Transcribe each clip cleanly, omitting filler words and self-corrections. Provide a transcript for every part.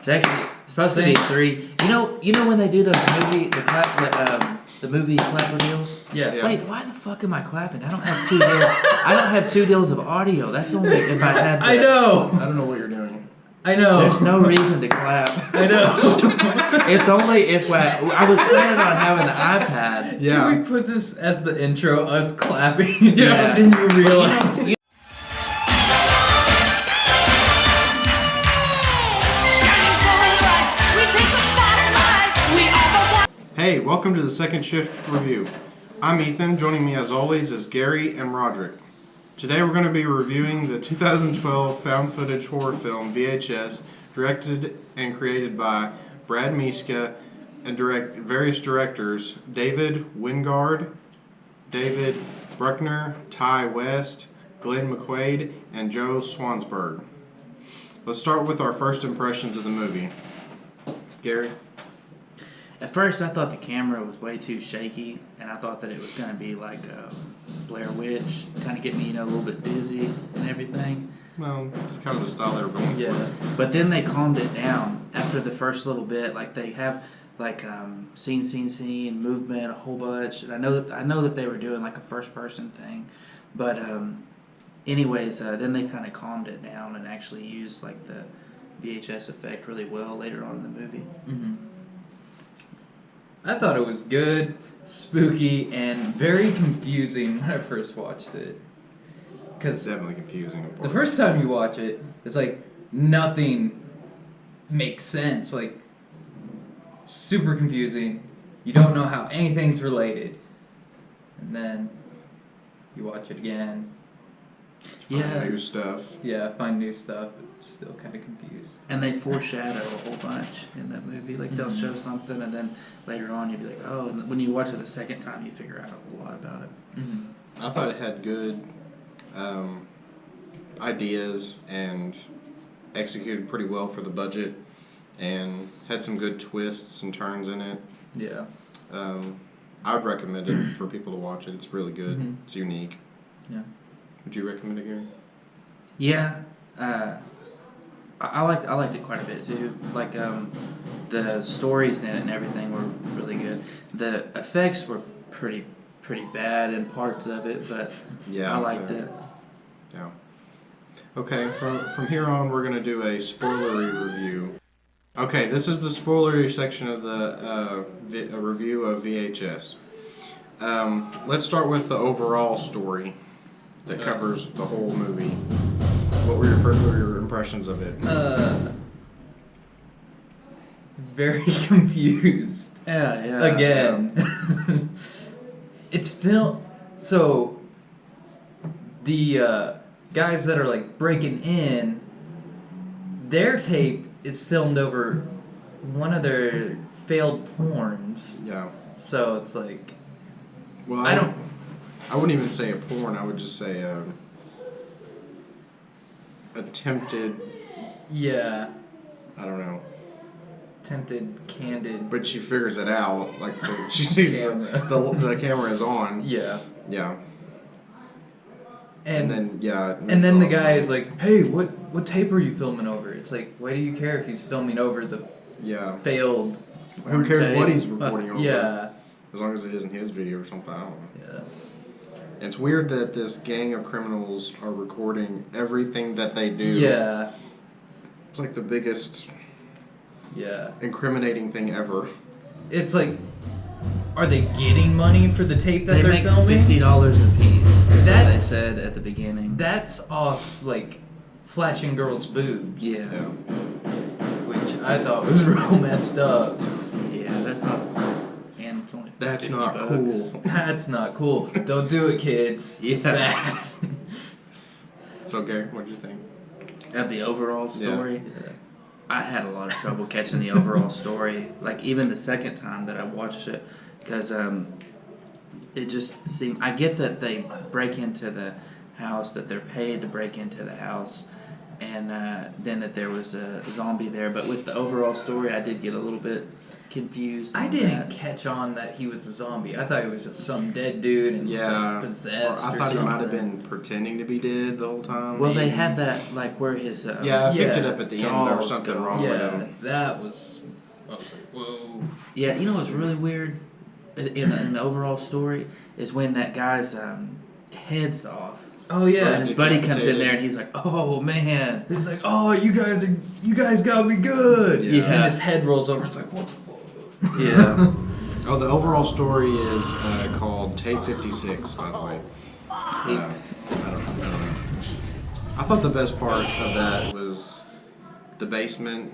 It's supposed to be 3. You know when they do the movie clap reveals? Yeah. Wait, why the fuck am I clapping? I don't have 2 deals. I don't have 2 deals of audio. That's only if I had. I know. I don't know what you're doing. I know. There's no reason to clap. I know. It's only if I was planning on having the iPad. Yeah. Can we put this as the intro, us clapping? Yeah. Then you realize. Hey, welcome to the Second Shift Review. I'm Ethan. Joining me as always is Gary and Roderick. Today we're going to be reviewing the 2012 found footage horror film VHS, directed and created by Brad Miska and various directors David Wingard, David Bruckner, Ty West, Glenn McQuaid, and Joe Swansburg. Let's start with our first impressions of the movie. Gary? At first, I thought the camera was way too shaky, and I thought that it was going to be like Blair Witch, kind of get me, a little bit dizzy and everything. Well, it's kind of the style they were going Yeah. But then they calmed it down after the first little bit. Like they have scene, movement, a whole bunch. And I know that they were doing like a first person thing, but anyways, then they kind of calmed it down and actually used like the VHS effect really well later on in the movie. Mm-hmm. I thought it was good, spooky, and very confusing when I first watched it. It's Because definitely confusing. the first time you watch it, it's like nothing makes sense. Like, super confusing. You don't know how anything's related. And then you watch it again. Yeah. New stuff. Yeah, find new stuff, but still kind of confused. And they foreshadow a whole bunch in that movie. Like they'll show something, and then later on you'll be like, oh. And when you watch it the second time, you figure out a whole lot about it. Mm-hmm. I thought it had good ideas and executed pretty well for the budget, and had some good twists and turns in it. Yeah. I would recommend it for people to watch it. It's really good. Mhm. It's unique. Yeah. Would you recommend it, Gary? Yeah, I liked it quite a bit too. Like the stories in it and everything were really good. The effects were pretty bad in parts of it, but Yeah. I liked it. Yeah. Okay, from here on, we're going to do a spoilery review. Okay, this is the spoilery section of the a review of VHS. Let's start with the overall story that covers the whole movie. What were your impressions of it? Very confused. Yeah. Again. It's filmed. So, the guys that are like breaking in, their tape is filmed over one of their failed porns. Yeah. So it's like, Well, I wouldn't even say a porn. I would just say attempted. yeah, I don't know. tempted, candid. But she figures it out. Like she sees the camera is on. Yeah. Yeah. And then And then the guy is like, "Hey, what tape are you filming over?" It's like, why do you care if he's filming over the Yeah. failed? Who cares what he's recording over? Yeah. As long as it isn't his video or something. I don't know. Yeah. It's weird that this gang of criminals are recording everything that they do. Yeah. It's like the biggest Yeah. incriminating thing ever. It's like, are they getting money for the tape that They they're make filming? $50 a piece. That's what they That's- said at the beginning. That's off like flashing girls' boobs. Yeah. Which I thought was real messed up. Yeah, that's not. And it's only That's 50 not bucks. cool. That's not cool. Don't do it, kids. It's Yeah. bad. So Gary, what did you think? Of the overall Yeah. story. I had a lot of trouble catching the overall story, like even the second time that I watched it, because it just seemed. I get that they break into the house, that they're paid to break into the house, and then that there was a zombie there. But with the overall story, I did get a little bit confused. I on didn't that. catch on that he was a zombie. I thought he was just some dead dude and Yeah. was like possessed. I or thought he might have something. been pretending to be dead the whole time. Well, they had that like where his Yeah, I picked it Yeah. up at the end. There was Jaws something go. wrong with Yeah, him. that was. I was like, whoa. Yeah, you know what's really weird in the overall story is when that guy's head's off. Oh And yeah. his buddy comes in decapitated. there and he's like, "Oh man." He's like, oh, you guys gotta be good. Yeah. And his head rolls over. It's like, what? Yeah. Oh, the overall story is called Tape 56, by the way. I don't know. I thought the best part of that was the basement,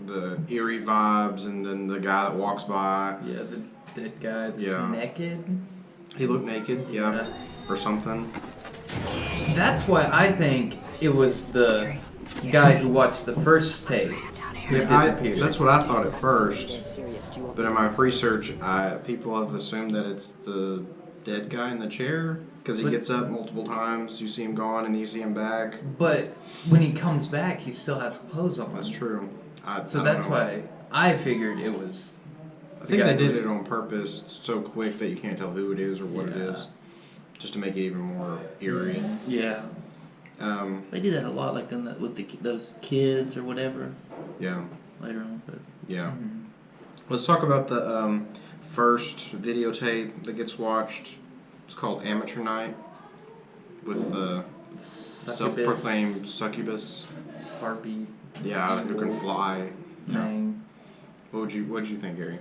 the eerie vibes, and then the guy that walks by. Yeah, the dead guy that's Yeah. naked. He looked naked, yeah, or something. That's why I think it was the guy who watched the first tape who disappeared. That's what I thought at first, but in my research, people have assumed that it's the dead guy in the chair because he But- gets up multiple times. You see him gone, and you see him back. But when he comes back, he still has clothes on. That's true. I So don't that's know. why I figured it was. I think guy they did who- it on purpose, so quick that you can't tell who it is or what it Yeah. is, just to make it even more eerie. Yeah. Um, They do that a lot, like with those kids or whatever yeah, later on. But yeah. Let's talk about the first videotape that gets watched. It's called Amateur Night with the self-proclaimed succubus. Harpy Yeah, who can fly. thing. What did you think, Gary?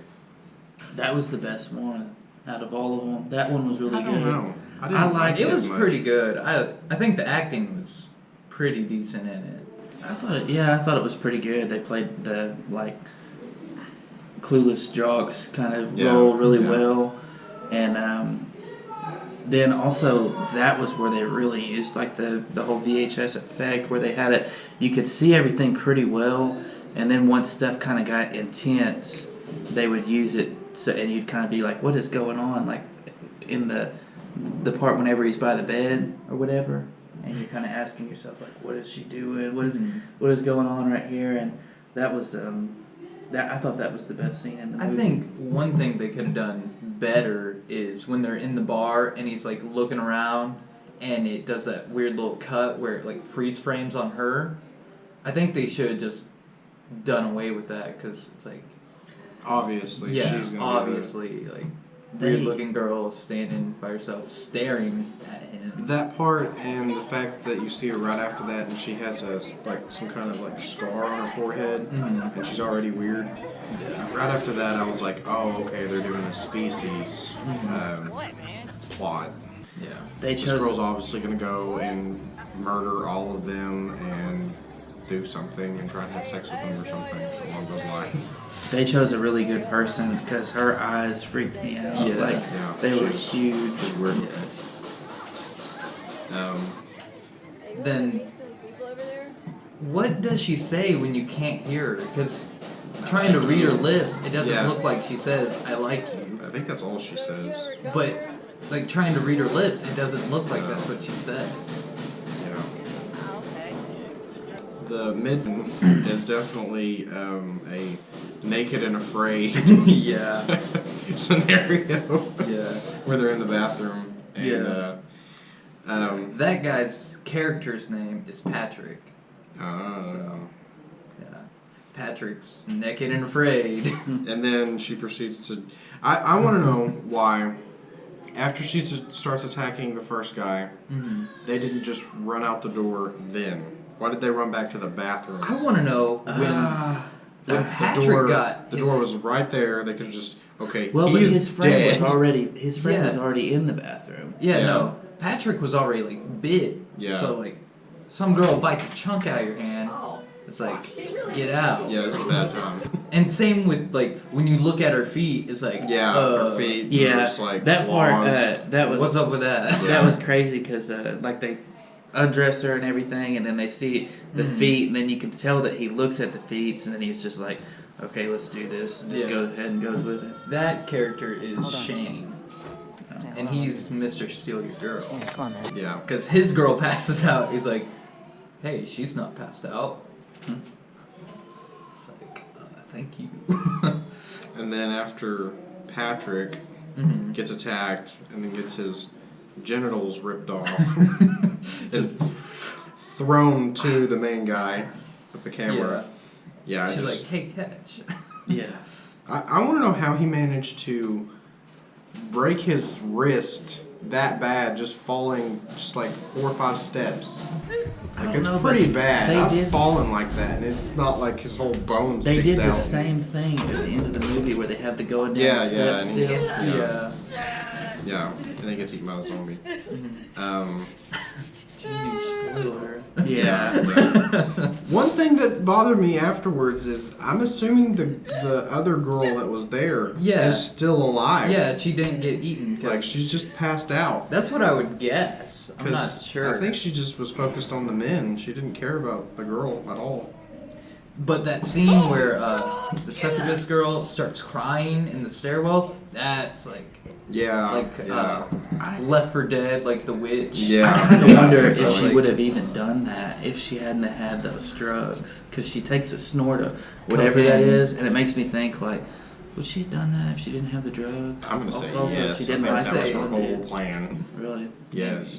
that was the best one out of all of them. That one was really I good. don't know. I didn't I like liked It that was much. pretty good. I think the acting was pretty decent in it. I thought it was pretty good. They played the like clueless jocks kind of Yeah, role really yeah. well, and then also that was where they really used like the whole VHS effect where they had it. You could see everything pretty well, and then once stuff kind of got intense, they would use it. So and you'd kind of be like, "What is going on?" Like in the part whenever he's by the bed or whatever. And you're kind of asking yourself, like, what is she doing? What is going on right here? And that was I thought that was the best scene in the I movie. think one thing they could have done better is when they're in the bar and he's like looking around and it does that weird little cut where it like freeze frames on her. I think they should have just done away with that because it's like, Obviously, yeah, she's gonna obviously, like weird looking girl standing by herself staring at him. That part and the fact that you see her right after that and she has some kind of like scar on her forehead Mhm. and she's already weird. Right after that, I was like, oh, okay, they're doing a species plot. Yeah. They This chose girl's obviously gonna go and murder all of them and do something and try to have sex with them or something along those lines. they chose a really good person because her eyes freaked me out. Yeah. Like Yeah, they were she was- huge. She's weird. Yeah. Um, Then what does she say when you can't hear her? Because trying to read her lips, it doesn't Yeah. look like she says, I like you. I think that's all she says. But, like, trying to read her lips, it doesn't look like that's what she says. Yeah. Okay. The mitten is definitely a naked and afraid Yeah. scenario Yeah. where they're in the bathroom and Yeah. um, That guy's character's name is Patrick. uh, Yeah. Patrick's naked and afraid. and then she proceeds to. I want to know why, after she starts attacking the first guy, Mhm. they didn't just run out the door then. Why did they run back to the bathroom? I want to know when The Patrick door, got the his- door was right there. They could have just Well, but he's his friend dead. was Yeah. already in the bathroom. Yeah, Yeah. no. Patrick was already like bit. Yeah. So like, some girl bites a chunk out of your hand. It's like, get out. Yeah, it's a bad time. And same with like when you look at her feet, it's like, Yeah, her feet. Yeah, just like that part. claws. That was What's up with that? Yeah. that was crazy because like they undress her and everything, and then they see the Mhm. feet, and then you can tell that he looks at the feet, and then he's just like, okay, let's do this, and just Yeah. goes ahead and goes with it. That character is Hold on. Shane, Okay, and hold on. he's Mr. Steal Your Girl. Yeah, come on, man. Yeah. Because his girl passes out. He's like, hey, she's not passed out. Hmm. It's like, thank you. and then after Patrick Mhm. gets attacked and then gets his genitals ripped off, is thrown to the main guy with the camera. Yeah, She's like, hey, catch. Yeah. I want to know how he managed to break his wrist that bad, just falling just like 4 or 5 steps. I Like don't it's know, pretty but bad. they I've did- fallen like that, and it's not like his whole bone They sticks did out. the same thing at the end of the movie where they have to go down Yeah, the yeah, steps and he- still. Yeah. Yeah. Yeah, and he gets eaten by the zombie. Jeez, spoiler. Yeah. One thing that bothered me afterwards is I'm assuming the other girl that was there Yeah. is still alive. Yeah, she didn't get eaten. 'Cause Like she's just passed out. that's what I would guess. I'm 'Cause not sure. I think she just was focused on the men. She didn't care about the girl at all. But that scene where the succubus girl starts crying in the stairwell, that's like Yeah. yeah. Left for Dead, like the witch. Yeah. I kind of wonder if Yeah. she Like- would have even done that if she hadn't have had those drugs. Because she takes a snort of whatever that Cocaine. is, and it makes me think, like, would she have done that if she didn't have the drugs? I'm gonna say Also, if yes. She I didn't think like that was that her one, whole dude. plan. Really? Yes.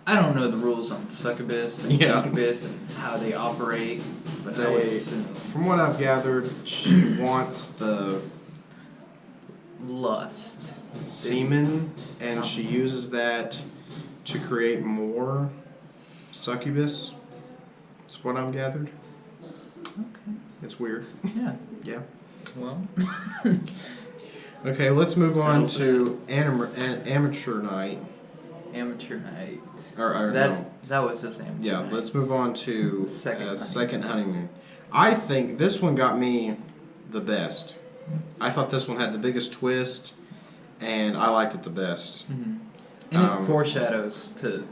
I don't know the rules on succubus and Yeah. incubus and how they operate, but I would assume From what I've gathered, she wants the lust. semen, and she uses that to create more succubus. That's what I've gathered. Okay. It's weird. Yeah. Yeah. Well. Okay, let's move on Sounds to amateur night. Amateur night. Or That no. that was just amateur Yeah, night. let's move on to Second second honeymoon. I think this one got me the best. I thought this one had the biggest twist, and I liked it the best. Mhm. And it Um, foreshadows to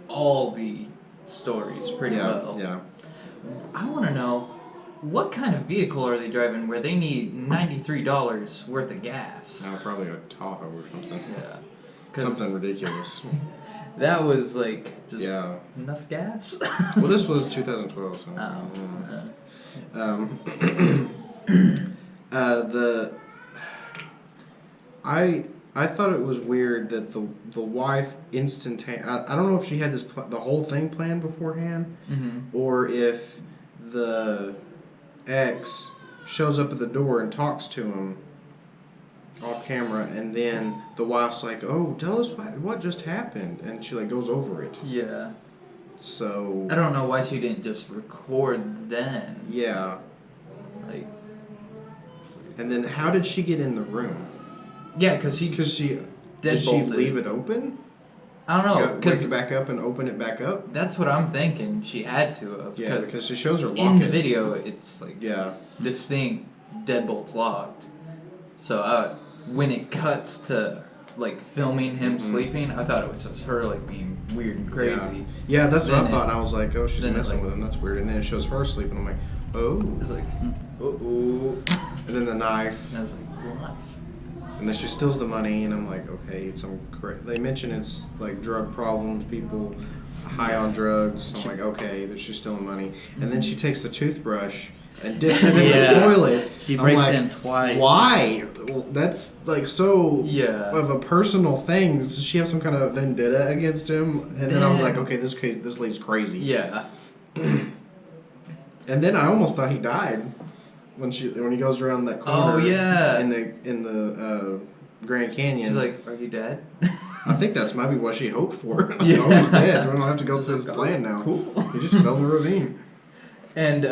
all the stories pretty yeah, well. yeah. I want to know what kind of vehicle are they driving where they need $93 worth of gas? No, probably a Tahoe or something. Yeah. 'Cause Something ridiculous. that was like just Yeah. enough gas. Well, this was 2012. So, Oh. the I thought it was weird that the wife I don't know if she had the whole thing planned beforehand, Mm-hmm. or if the ex shows up at the door and talks to him off camera, and then the wife's like, "Oh, tell us what just happened," and she like goes over it. Yeah. So I don't know why she didn't just record then. yeah. Like, And then how did she get in the room? yeah, because she Because did she deadbolted. leave it open? I don't know, Wake because it back up and open it back up? that's what I'm thinking. She had to have. Yeah, because she shows her lock in the it. video, it's like Yeah. distinct deadbolt's locked. So when it cuts to like filming him Mhm. sleeping, I thought it was just her like being weird and crazy. Yeah, that's what Then I thought. I was like, oh, she's then it, messing like- with him. That's weird. And then it shows her sleeping. I'm like, oh. It's like, oh, And then the knife. and I was like, what? And then she steals the money. And I'm like, okay, they mention it's like drug problems, people high on drugs. I'm like, okay, that she's stealing money. And then she takes the toothbrush and dips it in Yeah. the toilet. She I'm breaks like, in twice. Why? Well, that's like so Yeah. of a personal thing. Does she have some kind of vendetta against him? And then I was Yeah. like, okay, this lady's crazy. Yeah. And then I almost thought he died when he goes around that corner. Oh, yeah. In the Grand Canyon. She's like, are you dead? I think that's maybe what she hoped for. Yeah. Oh, he's dead. We don't have to go through this plan now. Cool. He just fell in the ravine. And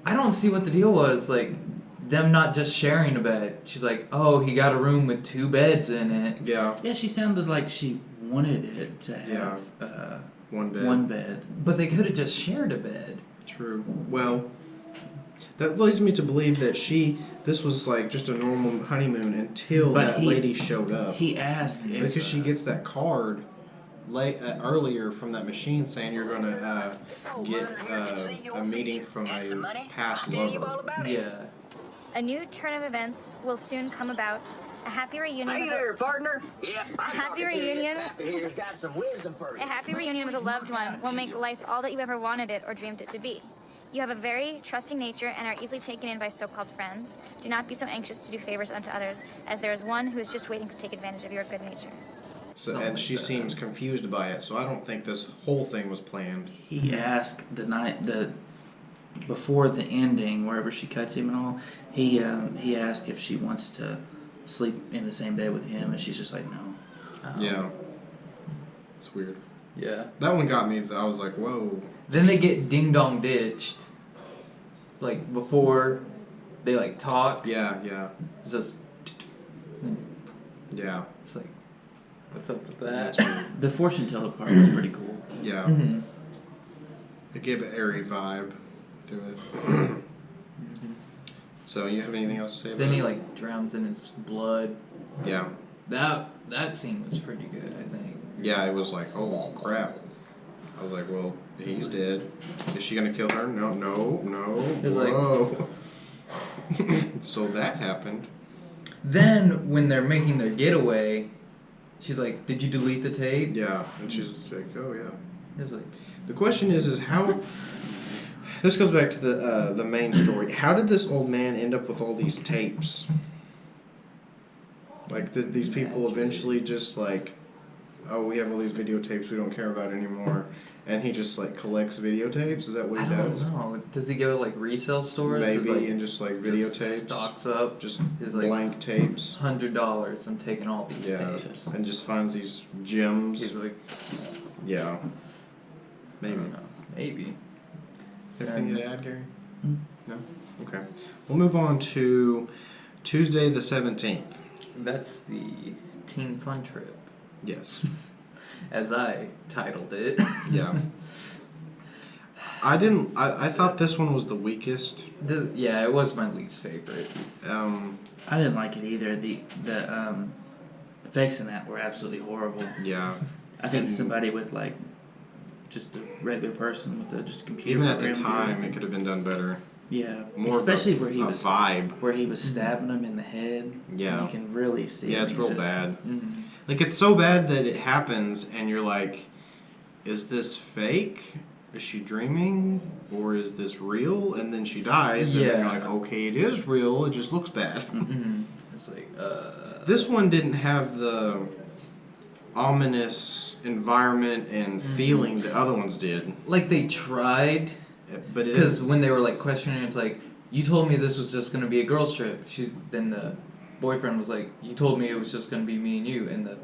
I don't see what the deal was, like, them not just sharing a bed. She's like, oh, he got a room with 2 beds in it. Yeah, Yeah, she sounded like she wanted it to have one bed. one bed. But they could have just shared a bed. True. Well, that leads me to believe that this was like just a normal honeymoon until But that lady showed up. He asked if, Because she gets that card earlier from that machine saying you're going to get a meeting from a past lover. Yeah. A new turn of events will soon come about. A happy reunion. Hey with there, partner. Yeah, A happy reunion. Happy here's got some wisdom for A you. happy reunion with a loved one will make life all that you ever wanted it or dreamed it to be. You have a very trusting nature and are easily taken in by so-called friends. Do not be so anxious to do favors unto others, as there is one who is just waiting to take advantage of your good nature. So, Something and like she that. seems confused by it, so I don't think this whole thing was planned. He asked before the ending, wherever she cuts him and all, he asked if she wants to sleep in the same bed with him, and she's just like, no. Yeah. It's weird. Yeah. That one got me. I was like, whoa. Then they get ding dong ditched. Like before they like talk. Yeah, yeah, It's just yeah. it's like what's up with That's that? weird. The fortune teller part was pretty cool. Yeah. Mhm. It gave an airy vibe to it. So, you have anything else to say about Then he it? like drowns in his blood. Yeah. That scene was pretty good, I think. Yeah, it was like, oh crap. I was like, well, he's dead. Is she gonna kill her? No, no, no. It's like- Whoa. So that happened. Then when they're making their getaway, she's like, "Did you delete the tape?" Yeah, and she's like, oh yeah. It was like, The question is how. This goes back to the main story. How did this old man end up with all these tapes? Like, did these people eventually just like, oh, we have all these videotapes we don't care about anymore, and he just like collects videotapes? Is that what I he don't does? know. Does he go to like resale stores? Maybe, Is, like, and just like just videotapes, stocks up. just His like blank tapes. $100. I'm taking all these Yeah, tapes. and just finds these gems. He's like, Yeah. I don't know. Maybe. Anything to add, Gary? Hmm. No? Okay. We'll move on to Tuesday the 17th. That's the Teen Fun Trip, Yes. as I titled it. Yeah. I thought this one was the weakest. Yeah, it was my least favorite. I didn't like it either. The effects in that were absolutely horrible. Yeah. I think And- somebody with like just a regular person with just a computer. Even at the program would time, do it could have been done better. Yeah, More especially of a, where he a was vibe. stabbing him in the head. Yeah. You can really see. Yeah, it. it's You real just- bad. Mm-hmm. Like, it's so bad that it happens, and you're like, is this fake? Is she dreaming? Or is this real? And then she dies, and then you're Yeah. like, okay, it is real, it just looks bad. Mm-hmm. It's like, This one didn't have the ominous environment and feeling the other ones did. like they tried, But it because is. when they were like questioning, it's like, you told me this was just gonna be a girls trip. Then the boyfriend was like, you told me it was just gonna be me and you, and the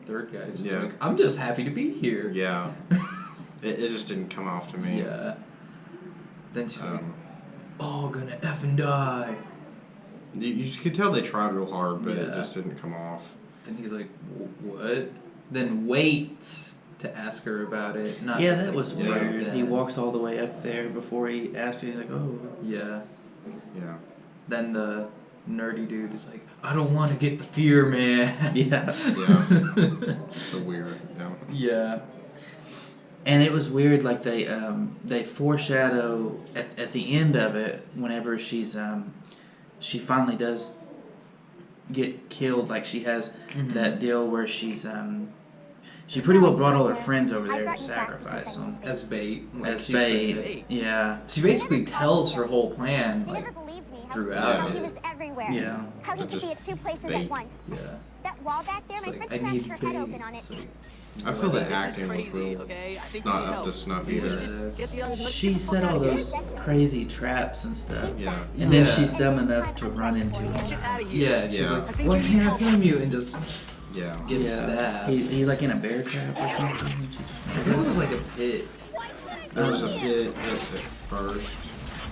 third guy's just Yeah. like, I'm just happy to be here. Yeah. It just didn't come off to me. Yeah. Then she's like, Um, oh, gonna effing die. you could tell they tried real hard, but it Yeah. just didn't come off. Then he's like, what? Then waits to ask her about it. Not Yeah, just, that like, was Yeah. right weird. then. He walks all the way up there before he asks me. He's like, oh. Yeah. Yeah. Then the nerdy dude is like, I don't want to get the fear, man. Yeah. Yeah. So weird. Yeah. Yeah. And it was weird, like they foreshadow at the end of it, whenever she finally does get killed, like she has Mhm. that deal where she pretty well brought all her friends over there to sacrifice them As bait. Like as she bait. said. Yeah, She basically tells her whole plan, He like, never believed me. throughout How it. he was everywhere. yeah. How he But could be just at two places bait. at once. yeah. That wall back there, It's my like, friend I need smashed her head bait. open on it. It's like, I feel the This is acting was crazy, real okay? I think not we up help. to snuff Maybe we either. should just get the others. Let's She get the set fuck all out of those here. crazy traps and stuff, Yeah. and then Yeah. she's dumb enough to run into Get him. out of here. yeah, she's Yeah. like, I think why we can't I help. film you? And just Yeah. gets Yeah, stabbed. he's like in a bear trap or something. and she I just- think it was like a pit. There was a pit at first,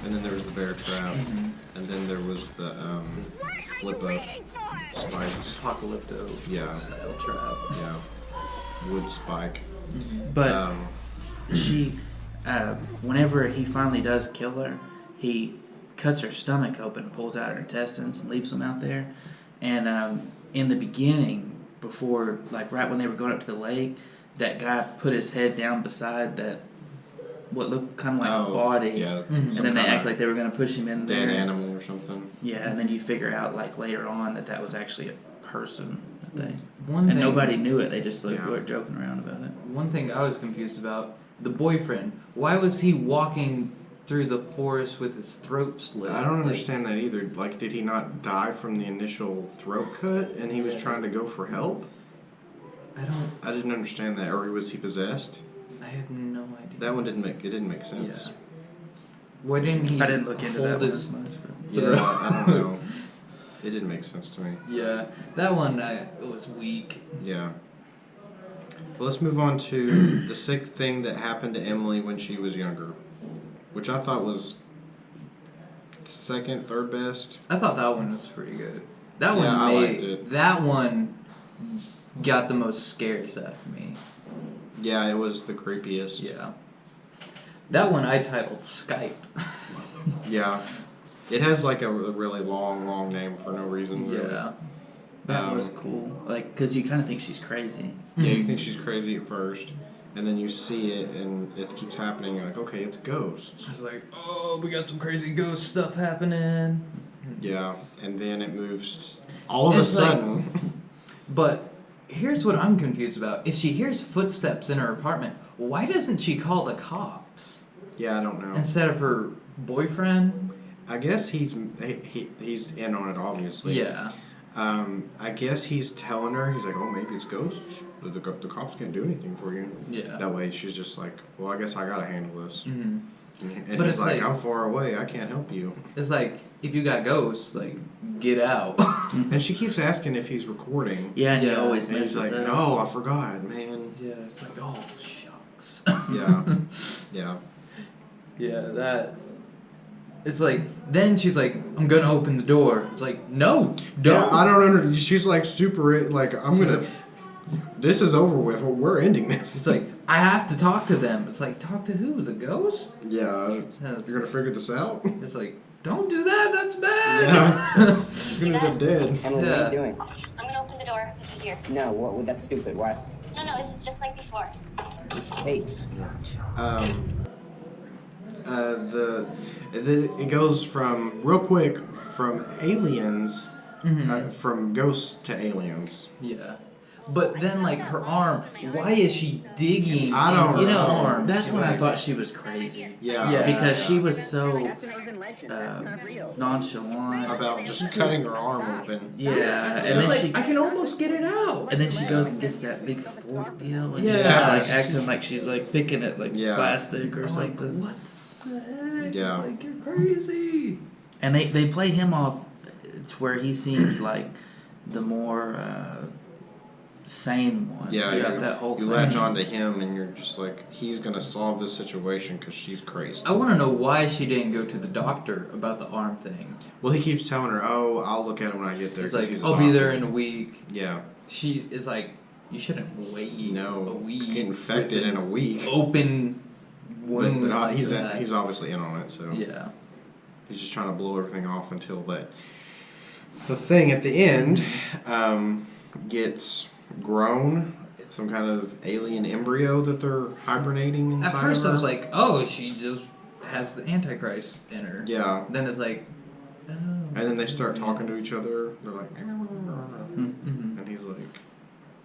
and then there was the bear trap, and then there was the flip up spikes. Apocalypto Yeah. style trap. Yeah. Wood spike. But she, whenever he finally does kill her, he cuts her stomach open, pulls out her intestines, and leaves them out there. And in the beginning, before, like right when they were going up to the lake, that guy put his head down beside that, what looked kind of like a body. Yeah. Mhm. And some then they kinda act like they were going to push him in dead there. animal or something. Yeah, and then you figure out like later on that that was actually a person that they, One and thing, nobody knew it. They just like, Yeah. were joking around about it. One thing I was confused about, the boyfriend. Why was he walking through the forest with his throat slit. I don't Like, understand that either. Like, did he not die from the initial throat cut, and he was trying to go for help? I didn't understand that, or was he possessed? I have no idea. That one didn't make sense. Yeah. Why didn't he? I didn't look into hold that one his- as much. But. Yeah, I don't know. It didn't make sense to me. Yeah, that one was weak. Yeah. Well, let's move on to the sixth thing that happened to Emily when she was younger, which I thought was second, third best. I thought that one was pretty good. That one Yeah, I liked it. That one got the most scares out of me. Yeah, it was the creepiest. Yeah. That one I titled Skype. Yeah. It has like a really long name for no reason. Really. Yeah. That was cool. Like, because you kind of think she's crazy. Yeah, you think she's crazy at first, and then you see it, and it keeps happening. You're like, okay, it's ghosts. It's like, oh, we got some crazy ghost stuff happening. Yeah, and then it moves all of a It's like- sudden. But here's what I'm confused about. If she hears footsteps in her apartment, why doesn't she call the cops Yeah, I don't know. instead of her boyfriend? I guess he's in on it, obviously. Yeah. I guess he's telling her, he's like, oh, maybe it's ghosts. The cops can't do anything for you. Yeah. That way she's just like, well, I guess I gotta handle this. hmm And But he's it's like, like- I'm far away, I can't help you. It's like, if you got ghosts, like, get out. And she keeps asking if he's recording. Yeah, and he Yeah, always And he's messes like, up. no, I forgot, man. Yeah, it's like, oh, shucks. Yeah. Yeah. Yeah, that. It's like, then she's like, I'm gonna open the door. It's like, no, Yeah, don't. I don't she's like super, like, I'm gonna, this is over with, we're ending this. It's like, I have to talk to them. It's like, talk to who? The ghost? Yeah, It's, you're gonna figure this out? it's like, don't do that, that's bad. Yeah. She's gonna end up dead. Emily, what are Yeah. you doing? I'm gonna open the door with you here. No, what? That's stupid. Why? No, this is just like before. Hey, It goes from, real quick, from aliens, Mhm. from ghosts to aliens. Yeah. But then, like, her arm, why is she digging I don't in You her know, arm? that's She's when I like, thought she was crazy. Yeah. Yeah. Because she was so that's an urban legend. That's not real. nonchalant. About just cutting her arm open. Yeah, and It's then like, she I can almost get it out. and then she goes and gets that big fork deal, and Yeah. she's like acting like she's like picking at like Yeah. plastic or I'm like, something. what the heck? Yeah. It's like, you're crazy. And they play him off to where he seems like the more sane one. Yeah, throughout that whole you thing. latch on to him and you're just like, he's gonna solve this situation because she's crazy. I want to know why she didn't go to the doctor about the arm thing. Well, he keeps telling her, oh, I'll look at it when I get there. It's 'cause like, he's a I'll be there doctor. in a week. Yeah. She is like, you shouldn't wait a No. week. Get infected with in a week. an open But wound like he's that. he's obviously in on it, so Yeah. he's just trying to blow everything off until that the thing at the end gets grown. It's some kind of alien embryo that they're hibernating inside. At first of I her. was like, oh, she just has the Antichrist in her. yeah. Then it's like, oh. And then they start talking to each other. They're like, Mhm. and he's like,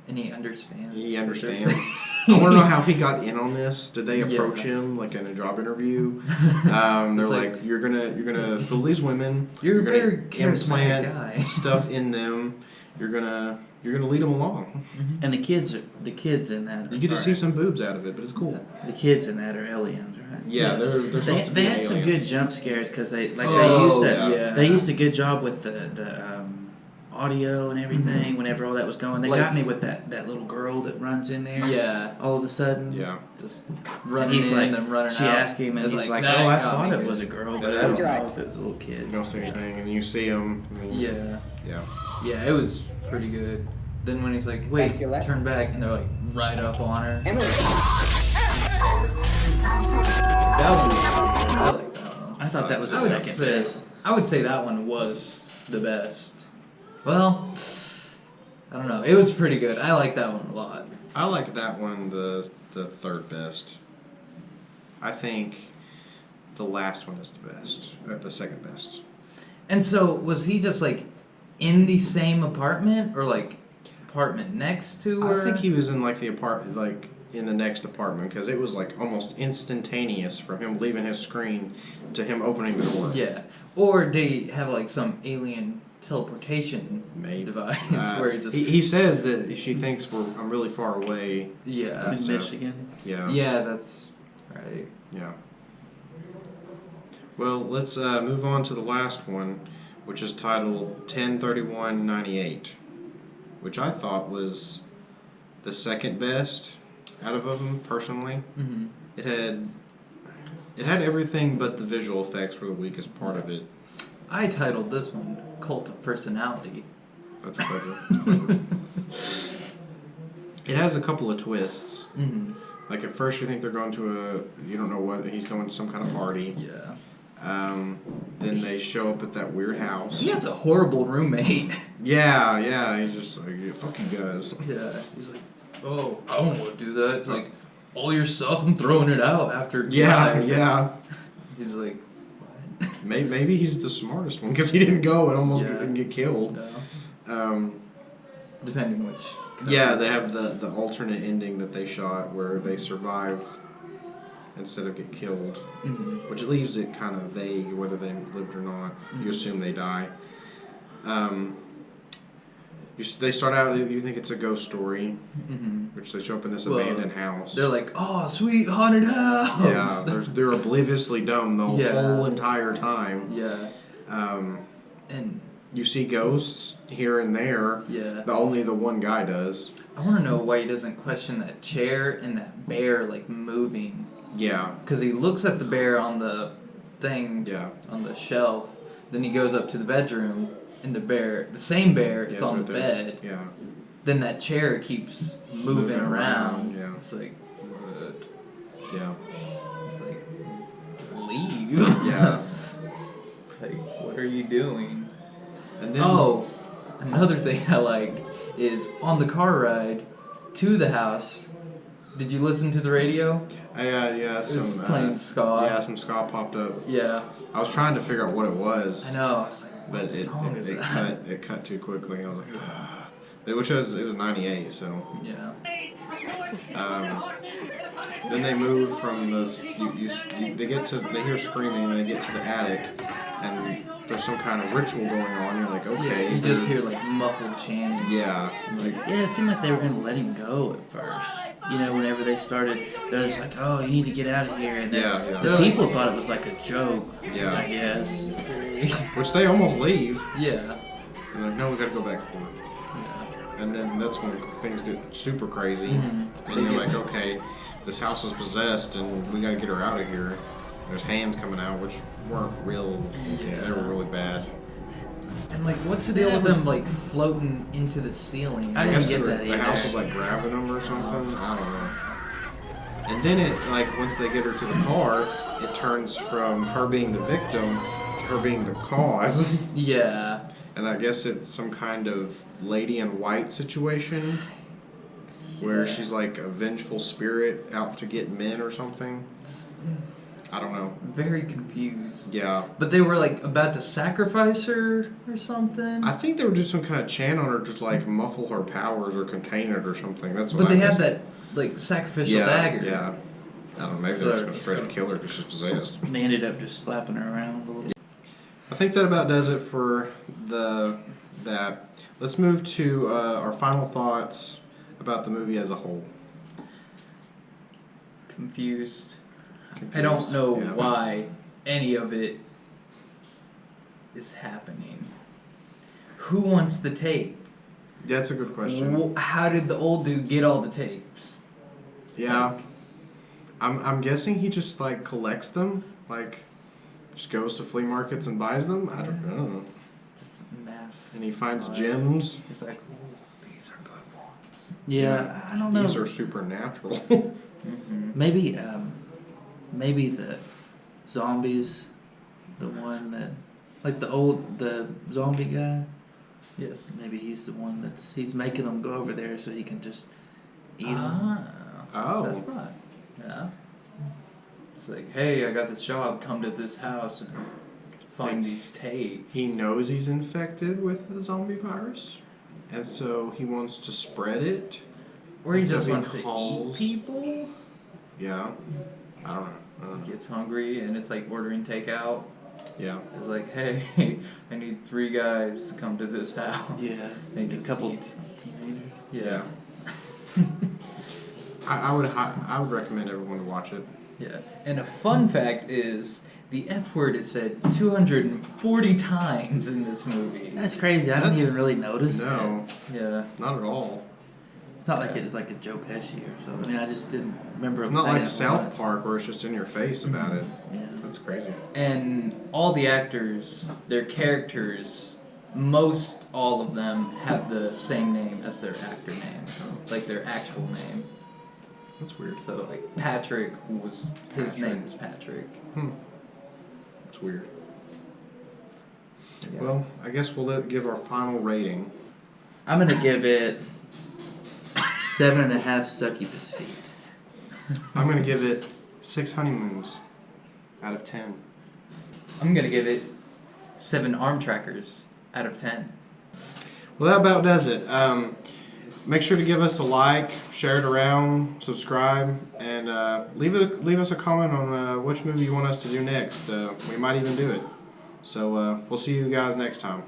And he understands. he what they're understands. saying. I want to know how he got in on this. Did they approach Yeah. him like in a job interview? They're It's like, you're gonna fool these women. You're a gonna very charismatic implant guy." stuff in them. You're gonna lead them along. And the kids in that. You get to are- see some boobs out of it, but it's cool. The kids in that are aliens, right? Yeah, Yes. they're supposed to be They had some aliens. good jump scares because they Oh, used that. yeah. They used a good job with the audio and everything. Whenever all that was going, they Like- got me with that little girl that runs in there. Yeah. All of a sudden. Yeah. Just And running he's in like, and running she out. asked him, and It's he's like, "That "Oh, I got thought me it good." was a girl, but Yeah. I don't Close your know eyes. if it was a little kid." You don't see anything, and you see them. Yeah. Yeah. Yeah, it was pretty good. Then when he's like, wait, Back to your left. turn back, and they're like, right up on her. Emily. That one was pretty good. I like that one. I thought that was the I would second say, best. I would say that one was the best. Well, I don't know. It was pretty good. I like that one a lot. I like that one the third best. I think the last one is the best. The second best. And so, was he just like in the same apartment or like apartment next to her? I think he was in like the apartment, like in the next apartment because it was like almost instantaneous from him leaving his screen to him opening the door. Yeah. Or they have like some alien teleportation Maybe. device where he just he says that she thinks I'm really far away. yeah. In So- Michigan. Yeah. Yeah, that's right. Yeah. Well, let's move on to the last one, which is titled 103198, which I thought was the second best out of them personally. Mm-hmm. It had everything but the visual effects were the weakest part of it. I titled this one "Cult of Personality." That's clever. That's clever. It has a couple of twists. Mm-hmm. Like at first you think they're going to you don't know whether he's going to some kind of party. Yeah. Then they show up at that weird house. He has a horrible roommate. Yeah, he's just like, yeah, fuck you guys. Yeah. He's like, oh, I don't want to do that. It's like, all your stuff, I'm throwing it out after. Yeah. He's like, what? Maybe he's the smartest one because he didn't go and almost Yeah. didn't get killed. No. Depending which. Yeah, they have the alternate ending that they shot where they survive instead of get killed, Mm-hmm. which leaves it kind of vague whether they lived or not. You assume they die. They start out, you think it's a ghost story, Mm-hmm. which they show up in this Well, abandoned house. They're like, oh, sweet haunted house. Yeah, they're obliviously dumb the Yeah. whole entire time. Yeah. And You see ghosts here and there. yeah. Only the one guy does. I want to know why he doesn't question that chair and that bear like moving. Yeah, Because he looks at the bear on the thing, yeah. on the shelf. Then he goes up to the bedroom, and the same bear, is Yeah, on it's the right there. bed. Yeah. Then that chair keeps moving around. Yeah. It's like, what? Yeah. It's like, leave. Yeah. It's like, what are you doing? And then Oh, another thing I liked is on the car ride to the house. Did you listen to the radio? yeah, It was some playing ska. Yeah, some ska popped up. Yeah, I was trying to figure out what it was, I know. I was like, what but song is that? it cut too quickly. I was like, it was 98, so. Yeah. Then they move from the they hear screaming and they get to the attic and there's some kind of ritual going on. You're like, okay. You just hear like muffled chanting. Yeah. Like, Yeah, it seemed like they were gonna let him go at first. You know, whenever they started, they're just like, "Oh, you need to get out of here." And then Yeah. the people thought it was like a joke. Yeah. I guess. which they almost leave. Yeah. And they're like, no, we gotta go back for it. Yeah. And then that's when things get super crazy. Mhm. And you're like, okay, this house is possessed and we gotta get her out of here. There's hands coming out, which weren't real. Yeah. They were really bad. And like, what's the deal with them like floating into the ceiling? I I didn't guess get the, that the either. house was like grabbing them or something. I don't know. And then it, like, once they get her to the car, it turns from her being the victim to her being the cause. Yeah. And I guess it's some kind of lady in white situation where Yeah. she's like a vengeful spirit out to get men or something. I don't know. Very confused. Yeah. But they were like about to sacrifice her or something. I think they would do some kind of chant on her to like muffle her powers or contain it or something. That's what But they I had missed. that like sacrificial Yeah, dagger. yeah. I don't know, maybe So they're just they're gonna straight up kill her because she's possessed. They ended up just slapping her around a little bit. I think that about does it for that. Let's move to our final thoughts about the movie as a whole. Confused. I don't know Yeah. why any of it is happening. Who wants the tape? That's a good question. How did the old dude get all the tapes? Yeah. I'm guessing he just like collects them, like just goes to flea markets and buys them. I don't know. Just mass. And he finds gems. He's like, ooh, these are good ones. Yeah, I don't know. These are supernatural. Mm-hmm. Maybe the zombies, the one that, like the zombie guy. Yes. Maybe he's the one he's making them go over there so he can just eat them. Ah, Oh. That's not. Yeah. It's like, hey, I got this job. Come to this house and find these tapes. He knows he's infected with the zombie virus, and so he wants to spread it Or he And so just he wants to calls- eat people. Yeah. I don't know. Gets hungry and it's like ordering takeout. Yeah. It's like, hey, I need 3 guys to come to this house. Yeah. They A just couple eat. teenagers. Yeah. I would recommend everyone to watch it. Yeah. And a fun fact is the F word is said 240 times in this movie. That's crazy. I didn't That's- even really notice No, Yeah. not at all. it. Not like it was like a Joe Pesci or something. I mean, I just didn't remember It's him not saying like it South much. Park where it's just in your face about it. Yeah. That's crazy. And all the actors, their characters, most all of them have the same name as their actor name, like their actual name. That's weird. So like Patrick was his Patrick. name is Patrick. That's weird. Yeah. Well, I guess we'll give our final rating. I'm gonna give it 7.5 succubus feet. I'm gonna give it 6 honeymoons out of 10. I'm gonna give it 7 arm trackers out of 10. Well, that about does it. Make sure to give us a like, share it around, subscribe, and leave us a comment on which movie you want us to do next. We might even do it. So we'll see you guys next time.